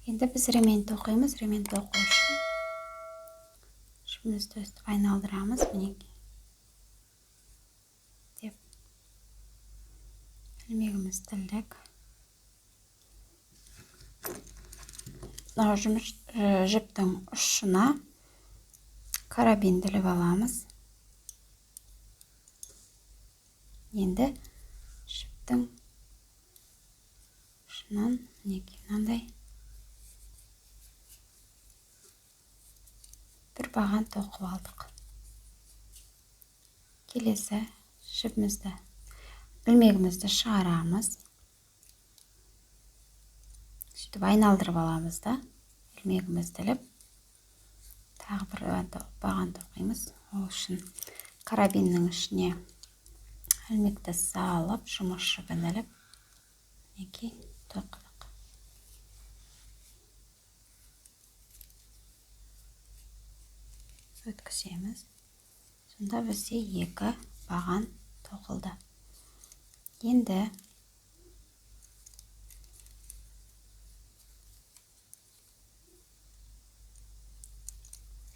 Енді біз ремень тоқимыз. Ремень тоқу үшін шыбымызды өстіп айналдырамыз. Мінекей. Деп ілмегімізді ілдік. Жіптің ұшына карабинді іліп аламыз. Енді жіптің ұшынан мінекей мынандай бір баған тоқып алдық. Келесі жібімізді, ілмегімізді шығарамыз. Сөйтіп айналдырып аламыз да, ілмегімізді іліп, тағы бір баған тоқимыз. Ол үшін карабиннің ішіне ілмекті салып, жұмыс жібін іліп, мінекей тоқыдық. Өткіземіз. Сонда бізде екі баған тоқылды. Енді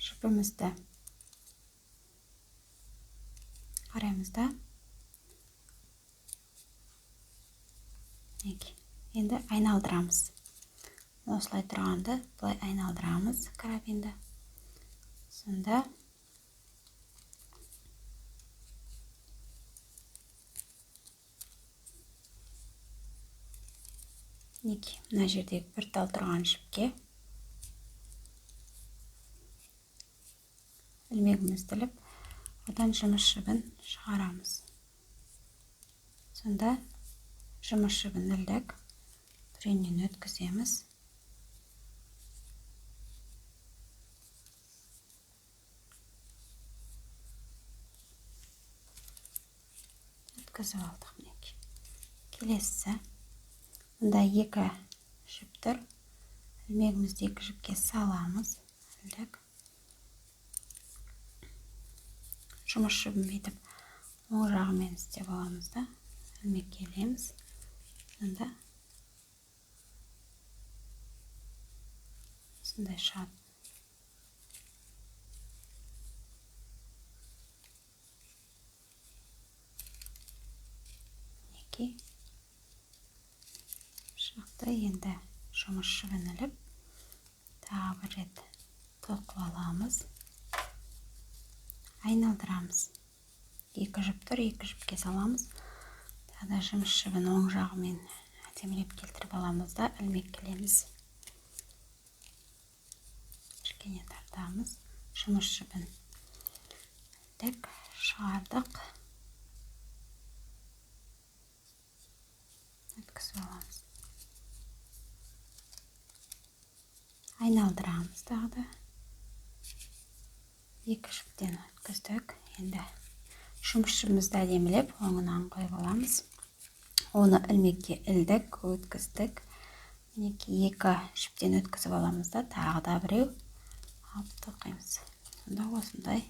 жібімізді қараймыз да. Енді айналдырамыз. Осылай тұрғанды бұлай айналдырамыз карабинді. Сонда мына жердегі бір тал тұрған жіпке ілмегімізді іліп, одан жұмыс жібін шығарамыз. Сонда жұмыс жібін ілдік, түреннен өткіземіз. Өткізіп алдық. Келесі, мұнда екі жіп тұр. Ілмегімізді екі жіпке саламыз. Ілдік. Жұмыс жібін бетіп, оң жағымен істеп аламыз да. Ілмек келеміз. Сонда осындай шығады. Шықты. Енді жұмыс жібін іліп, тағы бір рет тоқып аламыз. Айналдырамыз. Екі жіп тұр, екі жіпке саламыз. Тағы жұмыс жібін оң жағымен әдемілеп келтіріп аламыз да, ілмек келеміз. Кішкене тартамыз. Жұмыс жібін ілдік, шығардық. Өткізіп аламыз. Айналдырамыз тағы да. Екі жіптен өткіздік. Енді жұмыс жібімізді әдемілеп, оңынан қойып аламыз. Оны ілмекке ілдік, өткіздік. Екі жіптен өткізіп аламыз да, тағы да біреу алып тоқимыз. Сонда осындай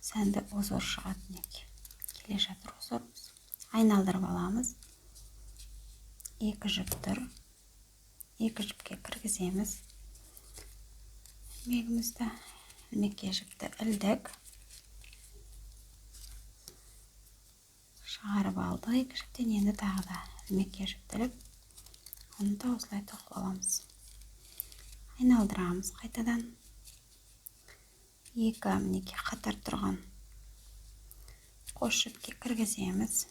сәнді узор шығады. Келе жатыр узорымыз. Айналдырып аламыз. Екі жіп тұр. Екі жіпке кіргіземіз. Ілмегімізді, ілмекке жіпті ілдік. Шығарып алдық екі жіптен. Енді тағы да ілмекке жіпті іліп, оны да осылай тоқып аламыз. Айналдырамыз қайтадан. Екі мінекей қатар тұрған қос жіпке кіргіземіз.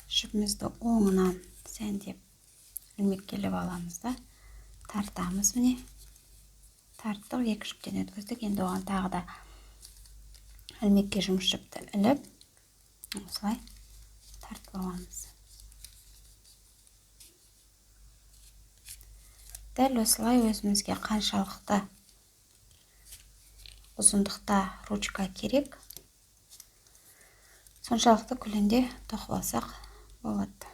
Жіпімізді оңынан сәндеп ілмеккеліп аламыз да, тартамыз міне. Тарттық, екі жіптен өткіздік. Енді оған тағы да ілмекке жұмыс жіпті іліп, осылай тартып аламыз. Дәл осылай өзімізге қаншалықты ұзындықта ручка керек, соншалықты көлемде тоқып алсақ болады.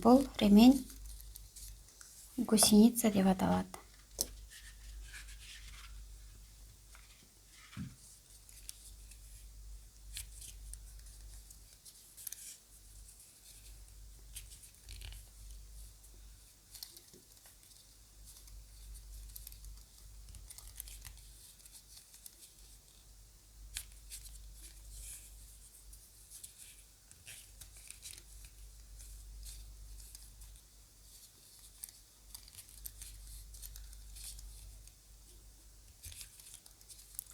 Бұл ремень гусеница деп аталады.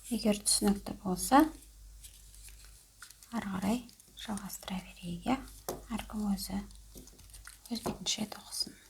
Егер түсінікті болса, ары қарай жалғастыра берейік, иә? Әркім өз бетінше тоқысын.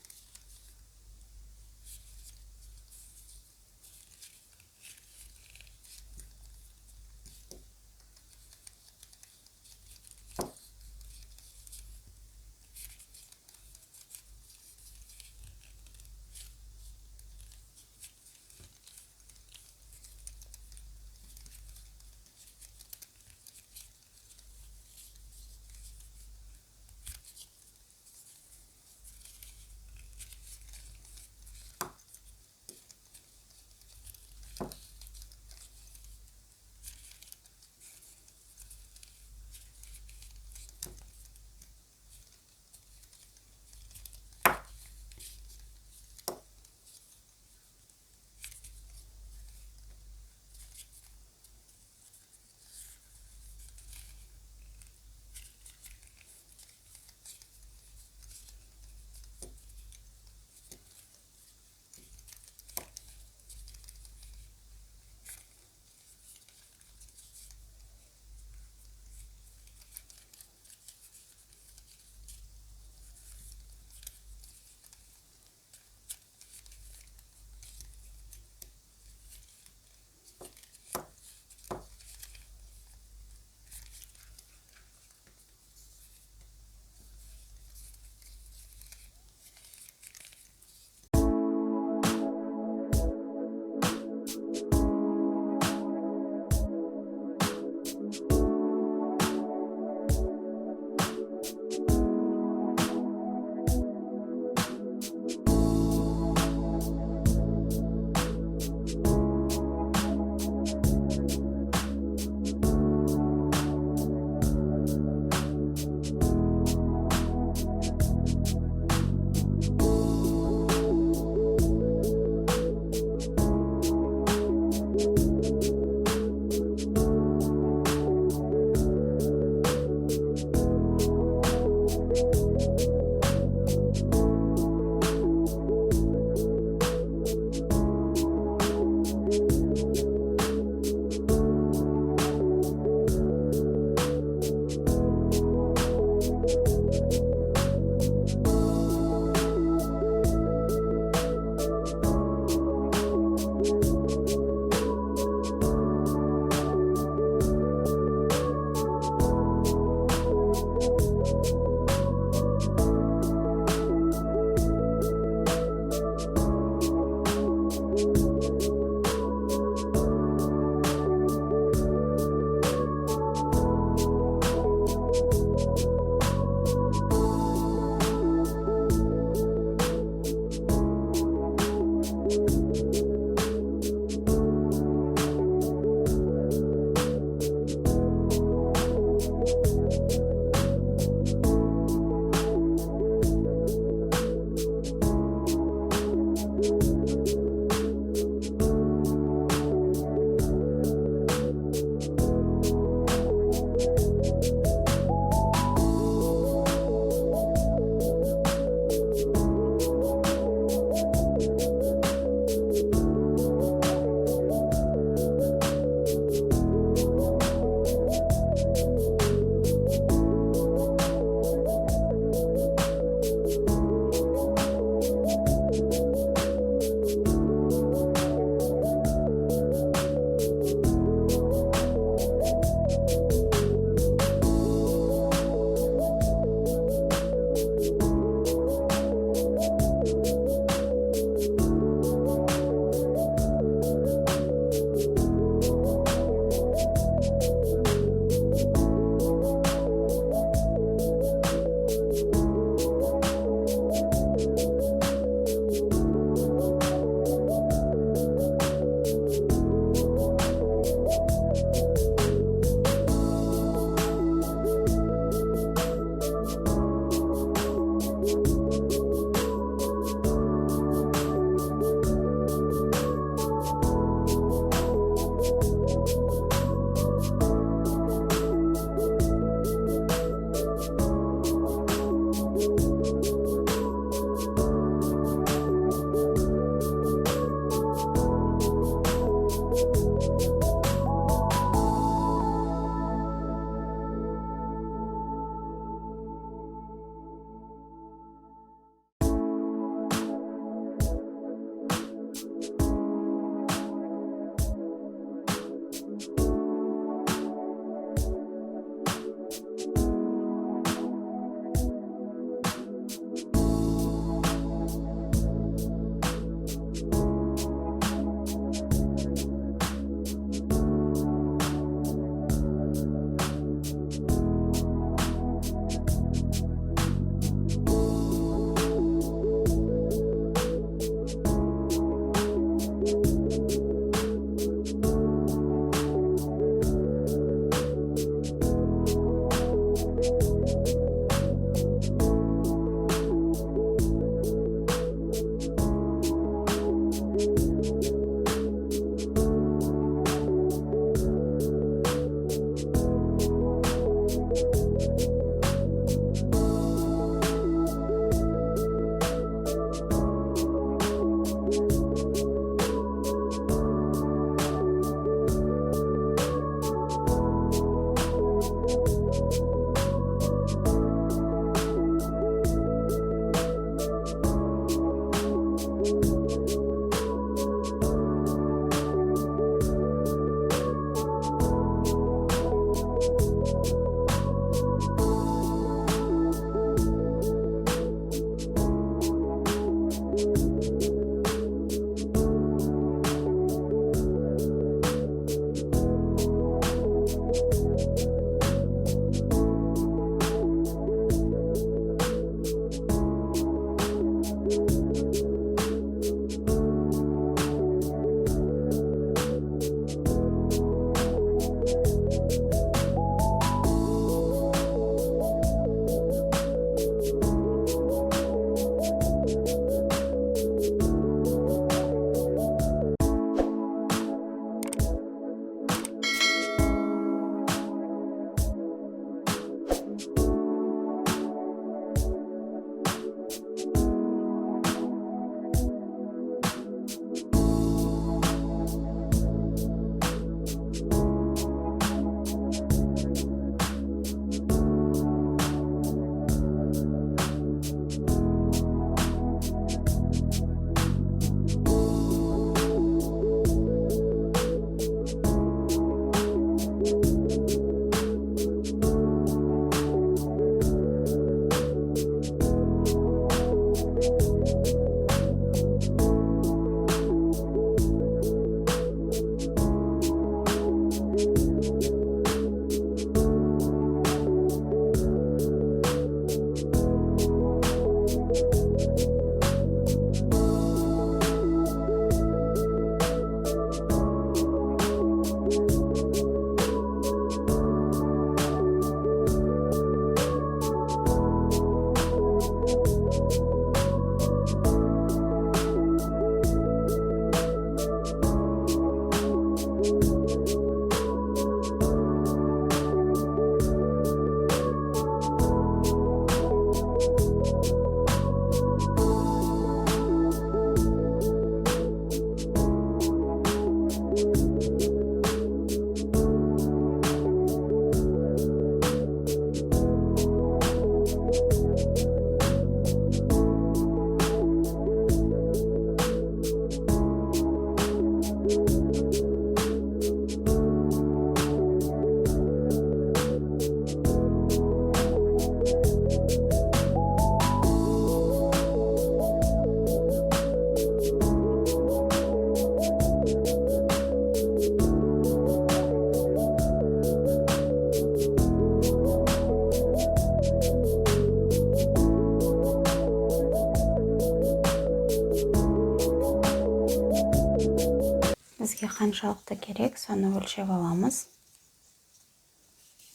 бізге қаншалықты керек, соны өлшеп аламыз.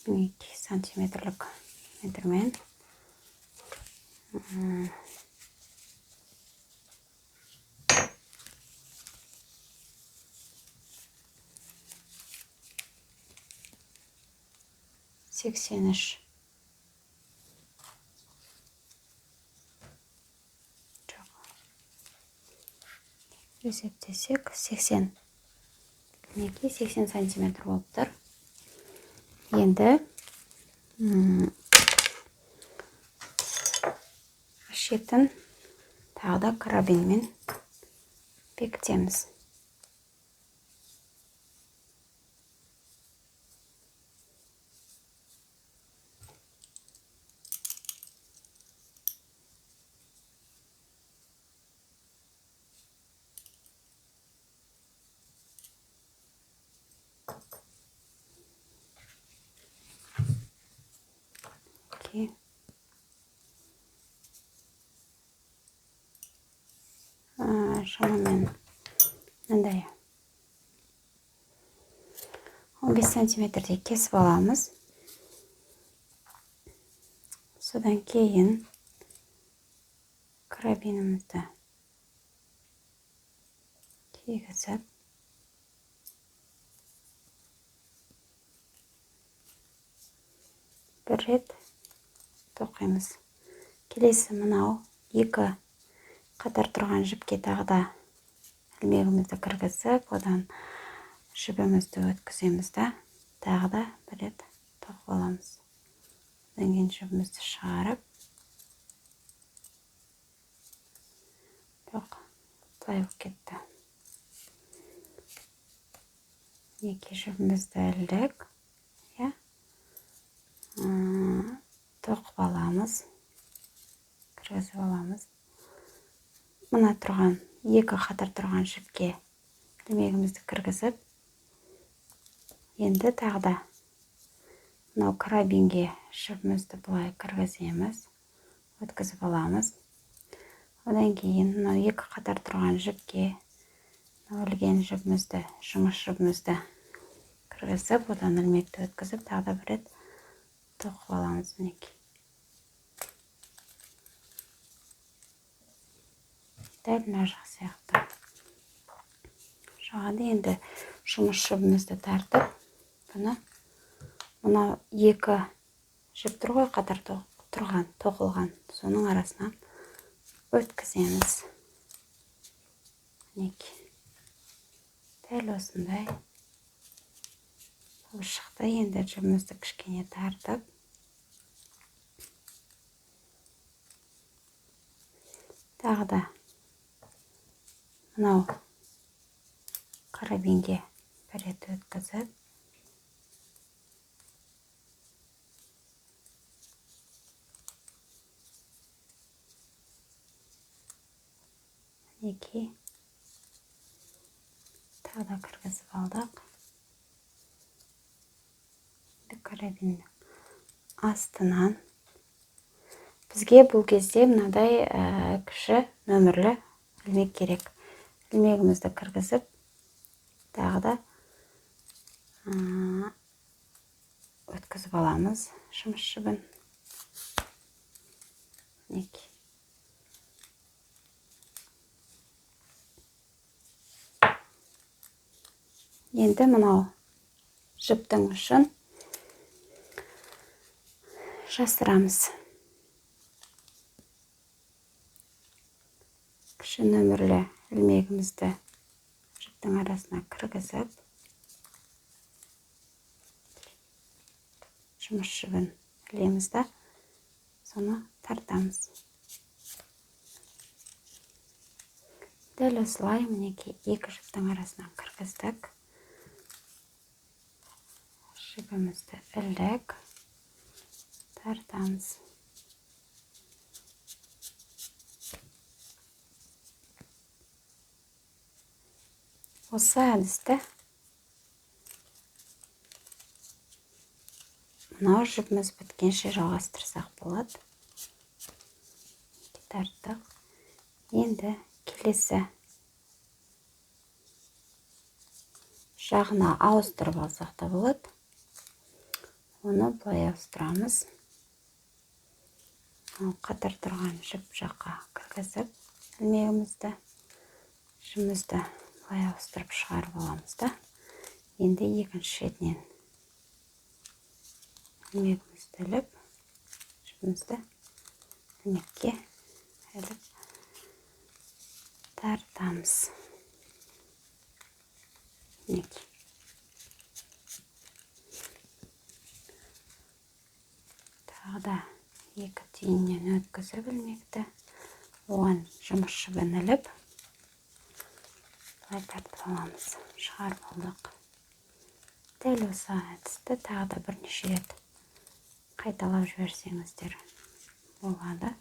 2 сантиметрлік метрмен. Сексен үш. Есептесек, 80. Мінекей 80 сантиметр болып тұр. Енді шетін тағы да карабинмен бекітеміз. Шамамен мынандай 15 сантиметрдей кесіп аламыз. Содан кейін карабинімізді кигізіп бір рет тоқимыз. Келесі мынау екі қатар тұрған жіпке тағы да ілмегімізді кіргізіп, одан жібімізді өткіземіз да, тағы да бір рет тоқып аламыз. Одан кейін жібімізді шығарып, былай болып кетті. Екі жібімізді ілдік, тоқып аламыз, кіргізіп аламыз. Мына тұрған, екі қатар тұрған жіпке ілмегімізді кіргізіп, енді тағы да мынау карабинге жібімізді былай кіргіземіз, өткізіп аламыз. Одан кейін мынау екі қатар тұрған жіпке ілген жібімізді, жұмыс жібімізді кіргізіп, одан ілмекті өткізіп, тағы да бір рет тоқып аламыз. Дәл мына жақ сияқты шығады. Енді жұмыс жібімізді тартып, мына екі жіп тұр ғой, қатар тұрған, тоқылған, соның арасынан өткіземіз. Дәл осындай болып шықты. Енді жібімізді кішкене тартып, тағы да мынау карабинге бір рет өткізіп, тағы да кіргізіп алдық. Карабиннің астынан бізге бұл кезде мынадай кіші нөмірлі ілмек керек. Ілмегімізді кіргізіп, тағы да өткізіп аламыз жұмыс жібін. Енді мынау жіптің ұшын жасырамыз. Кіші нөмірлі ілмегімізді жіптің арасына кіргізіп, жұмыс жібін ілеміз да, соны тартамыз. Дәл осылай мінекей екі жіптің арасынан кіргіздік. Жібімізді ілдік, тартамыз. Осы әдісті мынау жібіміз біткенше жалғастырсақ болады. Тарттық. Енді келесі жағына ауыстырып алсақ та болады. Оны былай ауыстырамыз. Қатар тұрған жіп жаққа кіргізіп, ілмегімізді, жүмізді былай ауыстырып шығарып аламыз да. Енді екінші шетінен ілмегімізді іліп, жүмізді ілмекке іліп тартамыз. Тағы да екі түйіннен өткізіп ілмекті, оған жұмыс жібін іліп, былай тартып аламыз. Шығарып алдық. Дәл осы әдісті тағы да бірнеше рет қайталап жіберсеңіздер болады.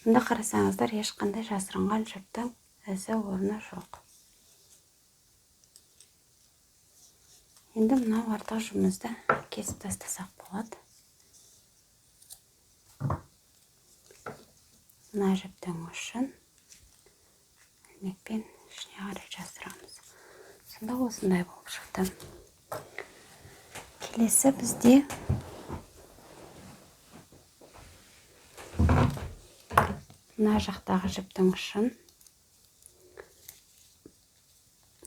Мұнда қарасаңыздар, ешқандай жасырынған жіптің ізі орны жоқ. Енді мына артық жүмізді кесіп тастасақ болады. Мына жіптің ұшын ілмекпен ішіне қарай жасырамыз. Сонда осындай болып шықты. Келесі бізде мына жақтағы жіптің ұшын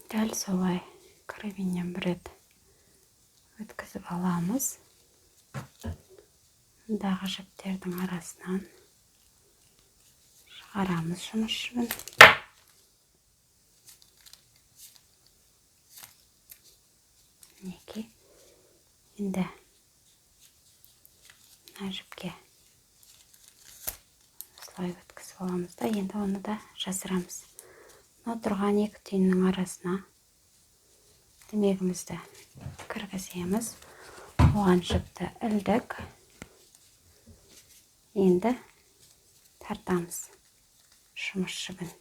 дәл солай карабиннен бір рет өткізіп аламыз. Мұндағы жіптердің арасынан шығарамыз жұмыс жібін. Мінекей. Енді мына жіпке осылай өткізіп аламыз да, енді оны да жасырамыз. Мына тұрған екі түйіннің арасына ілмегімізді кіргіземіз. Оған жіпті ілдік. Енді тартамыз жұмыс жібін.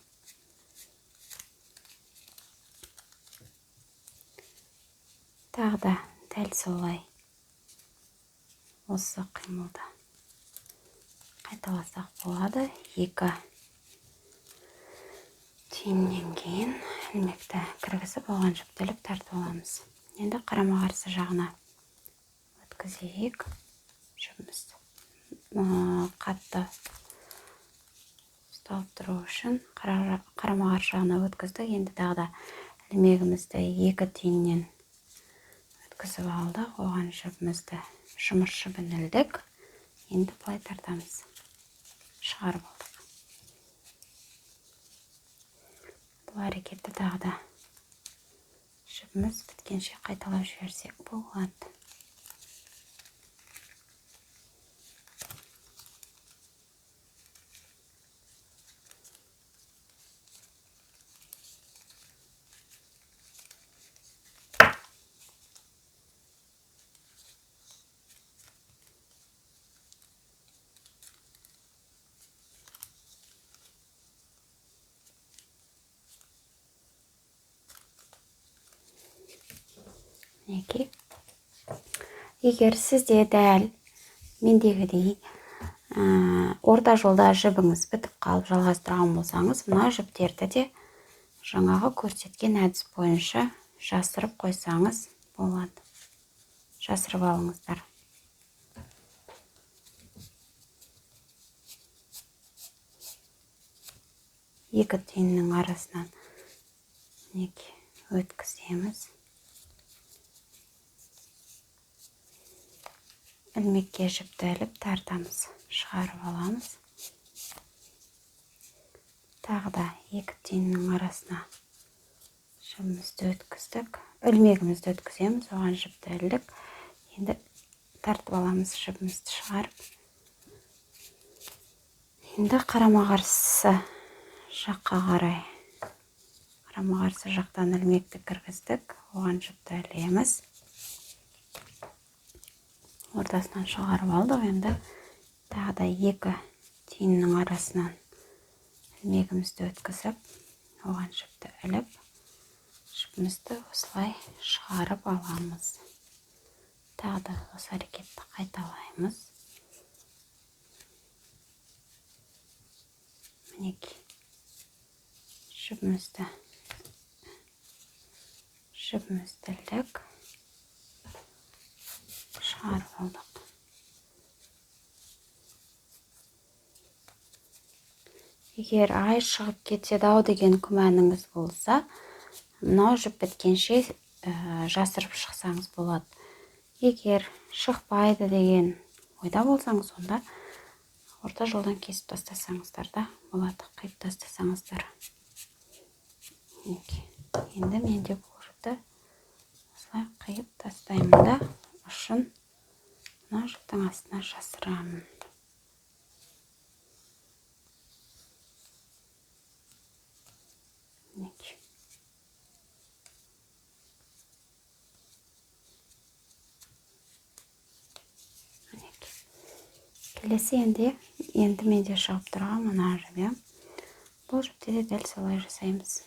Тағы да дәл солай осы қимылды қайталасақ болады. Екі түйіннен кейін ілмекті кіргізіп, оған жіпті іліп тартып аламыз. Енді қарама-қарсы жағына өткізейік. Жүпімізді қатты ұсталып тұру үшін қарама-қарсы жағына өткіздік. Енді тағы да ілмегімізді екі түйіннен өткізіп алдық. Оған жүпімізді жұмыс жібін ілдік. Енді былай тартамыз. Шығарып алдық. Бұл әрекетті тағы да жүпіміз біткенше қайталап жіберсек болады. Егер сізде дәл мендегідей орта жолда жібіңіз бітіп қалып жалғастырған болсаңыз, мына жіптерді де жаңағы көрсеткен әдіс бойынша жасырып қойсаңыз болады. Жасырып алыңыздар. Екі түйіннің арасынан өткіземіз. Ілмекке жіпті іліп тартамыз. Шығарып аламыз. Тағы да екі түйіннің арасына жібімізді өткіздік. Ілмегімізді өткіземіз. Оған жіпті ілдік. Енді тартып аламыз жібімізді шығарып. Енді қарама-қарсы жаққа қарай. Қарама-қарсы жақтан ілмекті кіргіздік. Оған жіпті ілеміз. Ортасынан шығарып алдық. Енді тағы да екі түйіннің арасынан ілмегімізді өткізіп, оған жіпті іліп, жіпімізді осылай шығарып аламыз. Тағы да осы әрекетті қайталаймыз. Мінекей. жібімізді ілдік, шығарып алдық. Егер ай шығып кетеді ау деген күмәніңіз болса, мынау жіп біткенше жасырып шықсаңыз болады. Егер шықпайды деген ойда болсаңыз, онда орта жолдан кесіп тастасаңыздар да болады, қиып тастасаңыздар. Енді мен де бұл жіпті осылай қиып тастаймын да, ұшын мына жіптің астына жасырамын. Келесі енді менде шығып тұрған мына жіп. Бұл жіпте де дәл солай жасаймыз.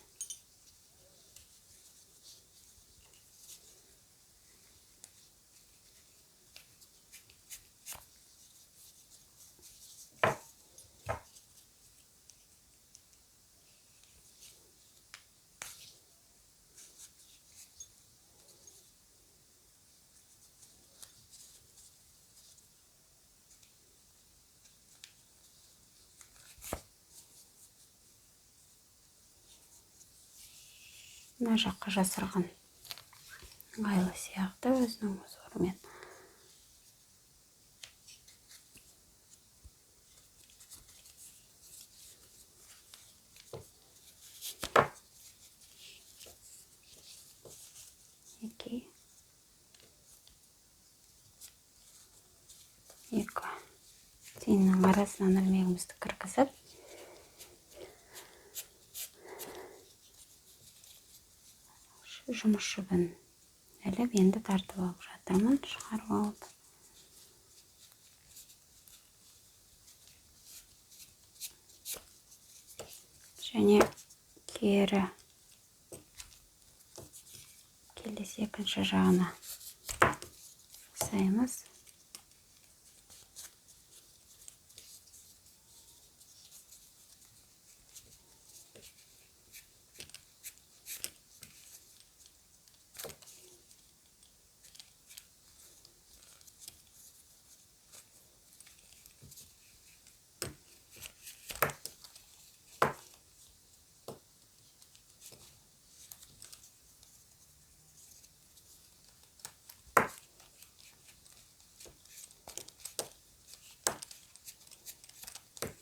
Мына жаққа жасырған ыңғайлы сияқты өзінің зорымен. Екі тиынның арасынан ілмегімізді кіргізіп, жұмыс жібін іліп, енді тартып алып жатырмын, шығарып алып. Және келесі екінші жағына жасаймыз.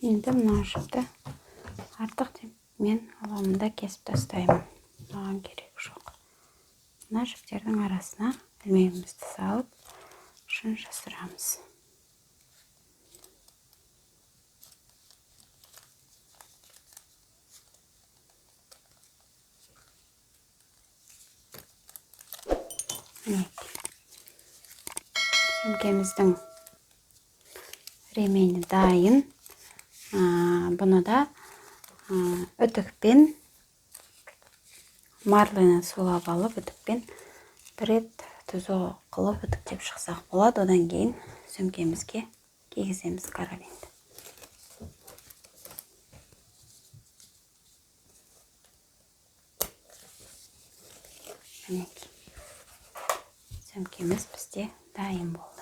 Енді мына жіпті артық деп мен аламында кесіп тастаймын. Маған керек жоқ. Мына жіптердің арасына ілмегімізді салып, ұшын жасырамыз. Сөмкеміздің ремені дайын. Бұны да үтікпен марлыны сулап алып, үтікпен бір рет түзу қылып үтіктеп шықсақ болады. Одан кейін сөмкемізге кигіземіз карабинді. Сөмкеміз бізде дайын болды.